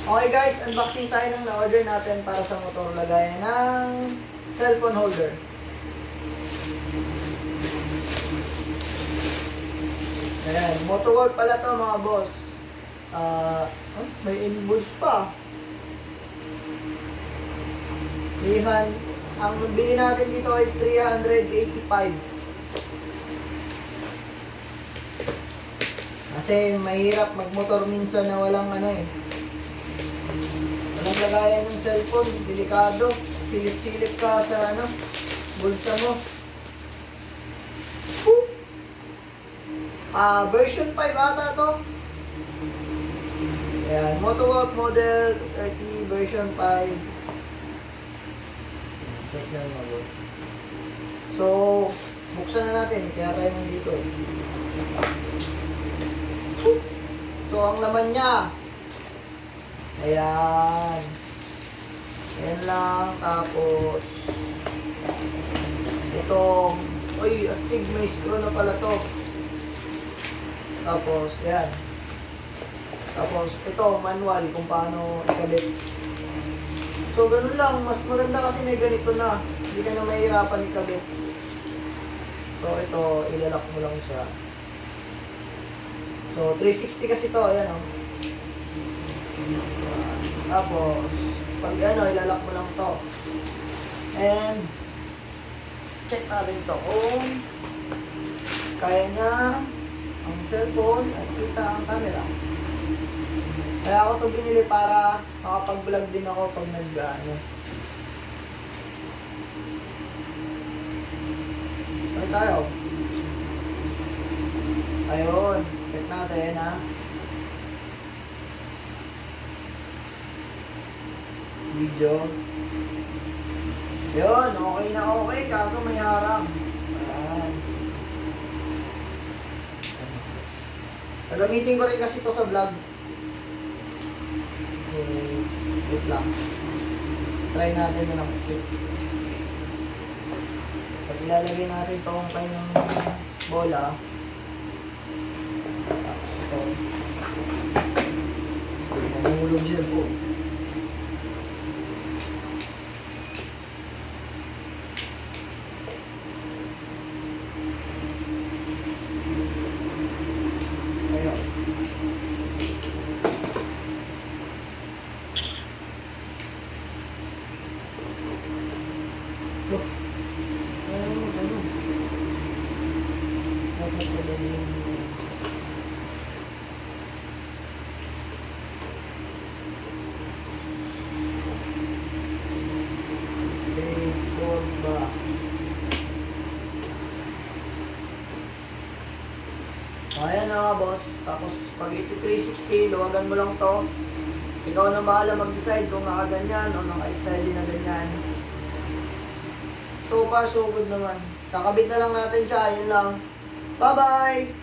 Okay guys, unboxing tayo ng na-order natin para sa motor. Lagayan ng cellphone holder. Ayan, Motoworld pala to mga boss. May invoice pa. Ang bili natin dito is 385. Kasi mahirap magmotor minsan na walang walang lagayan ng cellphone, delikado. Silip-silip ka sa bulsa mo. Version 5 ata to. Ayan, Motoworld Model 30 version 5. Check lang mga boss. So, buksan na natin, kaya tayo nandito eh. So, ang laman niya, ayan. Ayan lang, tapos itong, astig, may screw na pala to. Tapos, ayan. Tapos, ito, manual kung paano ikabit. So, ganun lang. Mas maganda kasi may ganito na. Hindi ka na mahirapan ikabit. So, ito, ilalak mo lang siya. So, 360 kasi to. Ayan, oh. Tapos, pag ilalak mo lang to. And, check natin to kung kaya niya ang cellphone at kita ang camera. Kaya ako ito binili para makapag-vlog din ako pag Ay tayo. Ayun. Check natin ha. Video. Yun. Okay na okay. Kaso may harang. Ayan. Gagamitin ko rin kasi ito sa vlog. Wait lang. Try natin na lang. Pag ilalagay natin itong kanyang bola, tapos ito, mamulog siya po. Ayan na mga boss. Tapos pag ito 360, luwagan mo lang to. Ikaw na bahala mag-decide kung nakaganyan o naka-steady na ganyan. So far, so good naman. Kakabit na lang natin siya. Yun lang. Bye-bye!